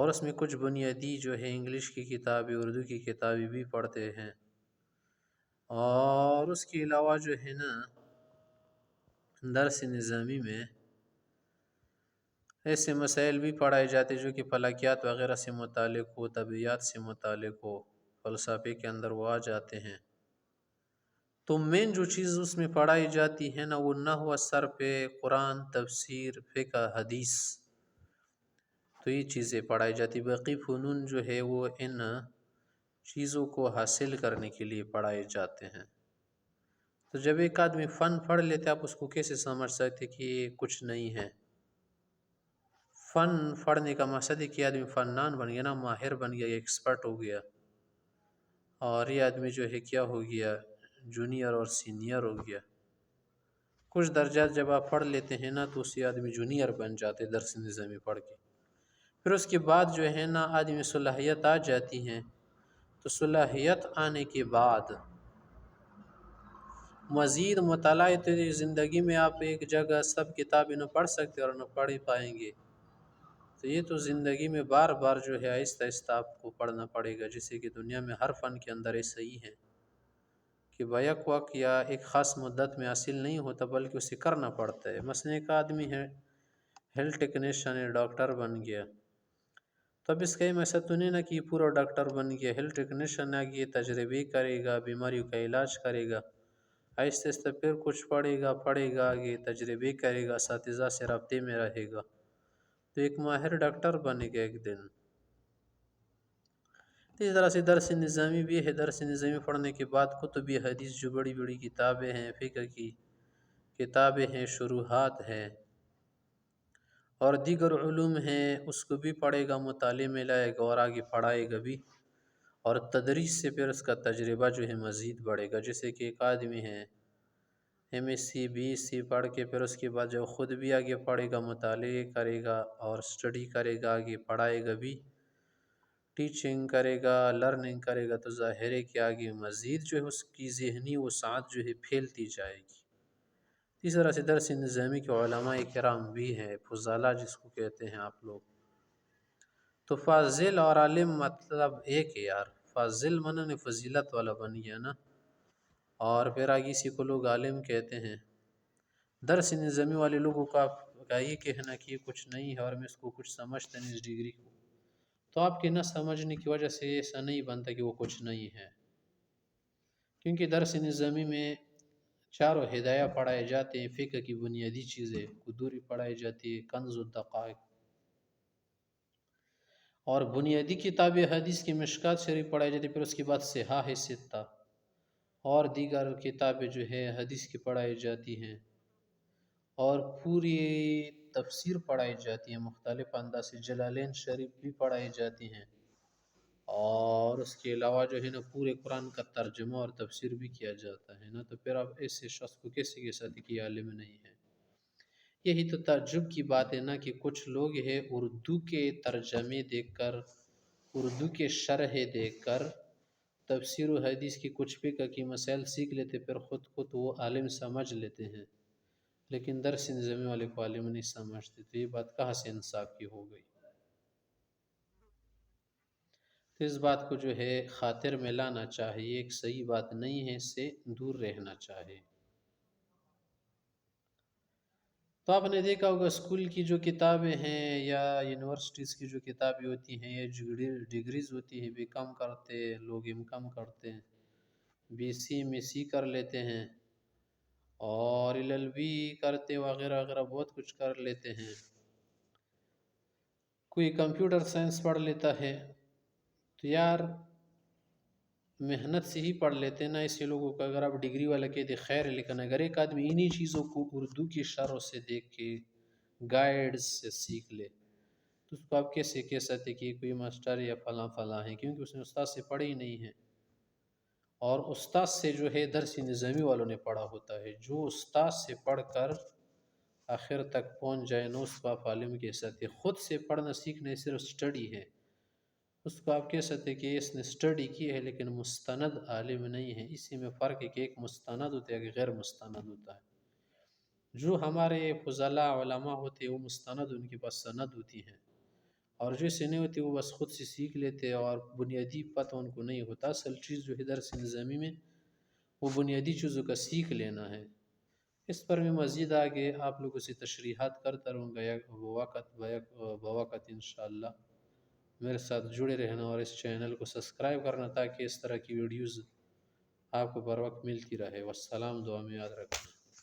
اور اس میں کچھ بنیادی جو ہے انگلش کی کتابیں، اردو کی کتابیں بھی پڑھتے ہیں، اور اس کے علاوہ جو ہے نا درس نظامی میں ایسے مسائل بھی پڑھائے جاتے جو کہ فلکیات وغیرہ سے متعلق ہو، طبیعیات سے متعلق ہو، فلسفے کے اندر وہ آ جاتے ہیں۔ تو مین جو چیز اس میں پڑھائی جاتی ہے نا وہ نحو، صرف، قرآن، تفسیر، فقہ، حدیث، تو یہ چیزیں پڑھائی جاتی۔ باقی فنون جو ہے وہ ان چیزوں کو حاصل کرنے کے لیے پڑھائے جاتے ہیں۔ تو جب ایک آدمی فن پڑھ لیتے آپ اس کو کیسے سمجھ سکتے کہ یہ کچھ نہیں ہے؟ فن پڑھنے کا مقصد ہے کہ آدمی فنان بن گیا نا، ماہر بن گیا، ایکسپرٹ ہو گیا، اور یہ آدمی جو ہے کیا ہو گیا، جونیئر اور سینئر ہو گیا۔ کچھ درجات جب آپ پڑھ لیتے ہیں نا تو اسی آدمی جونیئر بن جاتے درس نظامی پڑھ کے۔ پھر اس کے بعد جو ہے نا آدمی صلاحیت آ جاتی ہیں، تو صلاحیت آنے کے بعد مزید مطالعہ تو زندگی میں آپ ایک جگہ سب کتابیں نہ پڑھ سکتے اور نہ پڑھ پائیں گے، تو یہ تو زندگی میں بار بار جو ہے آہستہ آہستہ آپ کو پڑھنا پڑے گا۔ جیسے کہ دنیا میں ہر فن کے اندر ایسا ہی ہے کہ بیک وقت یا ایک خاص مدت میں حاصل نہیں ہوتا بلکہ اسے کرنا پڑتا ہے۔ مثلا ایک آدمی ہے ہیلتھ ٹیکنیشین ہے، ڈاکٹر بن گیا، تو اب اس کا ایسا تو نہیں نا کہ پورا ڈاکٹر بن گیا، ہیلتھ ٹیکنیشین آگے تجربے کرے گا، بیماریوں کا علاج کرے گا، آہستہ آہستہ پھر کچھ پڑھے گا آگے تجربے کرے گا، اساتذہ سے رابطے میں رہے گا، تو ایک ماہر ڈاکٹر بنے گا ایک دن۔ تو اس طرح سے درس نظامی بھی ہے۔ درس نظامی پڑھنے کے بعد کتب حدیث جو بڑی بڑی کتابیں ہیں، فقہ کی کتابیں ہیں، شروحات ہیں اور دیگر علوم ہیں، اس کو بھی پڑھے گا، مطالعے میں لائے گا اور آگے پڑھائے گا بھی، اور تدریس سے پھر اس کا تجربہ جو ہے مزید بڑھے گا۔ جیسے کہ ایک آدمی ہے M S C, B S C پڑھ کے پھر اس کے بعد جو خود بھی آگے پڑھے گا، مطالعے کرے گا اور اسٹڈی کرے گا، آگے پڑھائے گا بھی، ٹیچنگ کرے گا، لرننگ کرے گا، تو ظاہر ہے کہ آگے مزید جو ہے اس کی ذہنی وسعت جو ہے پھیلتی جائے گی۔ اس طرح سے درس نظامی کے علماء کرام بھی ہیں، فضلاء جس کو کہتے ہیں آپ لوگ۔ تو فاضل اور عالم مطلب ایک ہے یار، فاضل منن فضیلت والا بن گیا نا، اور پھر آگے اسی کو لوگ عالم کہتے ہیں۔ درس نظامی والے لوگوں کا یہ کہنا کہ یہ کچھ نہیں ہے اور میں اس کو کچھ سمجھتا نہیں اس ڈگری کو، تو آپ کے نہ سمجھنے کی وجہ سے ایسا نہیں بنتا کہ وہ کچھ نہیں ہے، کیونکہ درس نظامی میں چاروں ہدایہ پڑھائے جاتے ہیں، فقہ کی بنیادی چیزیں قدوری پڑھائی جاتی ہے، کنز الدقائق، اور بنیادی کتاب حدیث کی مشکات شریف پڑھائی جاتی ہے، پھر اس کے بعد صحاح ستہ اور دیگر کتابیں جو ہے حدیث کی پڑھائی جاتی ہیں، اور پوری تفسیر پڑھائی جاتی ہے، مختلف انداز سے جلالین شریف بھی پڑھائی جاتی ہیں، اور اس کے علاوہ جو ہے نا پورے قرآن کا ترجمہ اور تفسیر بھی کیا جاتا ہے نا۔ تو پھر آپ ایسے شخص کو کیسے کہہ سکتے کہ یہ عالم نہیں ہے؟ یہی تو تعجب کی بات ہے نا کہ کچھ لوگ ہیں اردو کے ترجمے دیکھ کر، اردو کے شرح دیکھ کر تفسیر و حدیث کی کچھ فقہ کی مسائل سیکھ لیتے، پھر خود کو تو وہ عالم سمجھ لیتے ہیں، لیکن درس نظامی والے کو عالم نہیں سمجھتے، تو یہ بات کہاں سے انصاف کی ہو گئی؟ تو اس بات کو جو ہے خاطر میں لانا چاہیے، ایک صحیح بات نہیں ہے، اس سے دور رہنا چاہیے۔ تو آپ نے دیکھا ہوگا اسکول کی جو کتابیں ہیں یا یونیورسٹیز کی جو کتابیں ہوتی ہیں، یا ڈگریز ہوتی ہیں، بی کام کرتے لوگ، ایم کام کرتے ہیں، B C M S C کر لیتے ہیں، اور ایل ایل بی کرتے وغیرہ وغیرہ بہت کچھ کر لیتے ہیں، کوئی کمپیوٹر سائنس پڑھ لیتا ہے، تو یار محنت سے ہی پڑھ لیتے ہیں نا ایسے لوگوں کا۔ اگر آپ ڈگری والا کہتے خیر ہے، لیکن اگر ایک آدمی انہی چیزوں کو اردو کی شرح سے دیکھ کے گائیڈ سے سیکھ لے تو اس کو آپ کیسے کہہ سکتے کہ کوئی ماسٹر یا فلاں فلاں ہے؟ کیونکہ اس نے استاد سے پڑھے ہی نہیں ہے، اور استاد سے جو ہے درس نظامی والوں نے پڑھا ہوتا ہے۔ جو استاد سے پڑھ کر آخر تک پہنچ جائے نا اس کو آپ عالم کہہ سکتے۔ خود سے پڑھنا سیکھنا صرف سٹڈی ہے، اس کو آپ کہہ سکتے کہ اس نے سٹڈی کی ہے لیکن مستند عالم نہیں ہے۔ اسی میں فرق ہے کہ ایک مستند ہوتا ہے، ایک غیر مستند ہوتا ہے۔ جو ہمارے فضلاء علماء ہوتے ہیں وہ مستند، ان کے پاس سند ہوتی ہیں، اور جو سے نہیں ہوتی وہ بس خود سے سیکھ لیتے اور بنیادی پتہ ان کو نہیں ہوتا. اصل چیز جو ہے درس نظامی میں وہ بنیادی چیزوں کا سیکھ لینا ہے. اس پر میں مزید آگے آپ لوگوں سے تشریحات کرتا رہوں گا بوقت انشاءاللہ. میرے ساتھ جڑے رہنا اور اس چینل کو سبسکرائب کرنا تاکہ اس طرح کی ویڈیوز آپ کو بر وقت ملتی رہے. والسلام، دعا میں یاد رکھنا.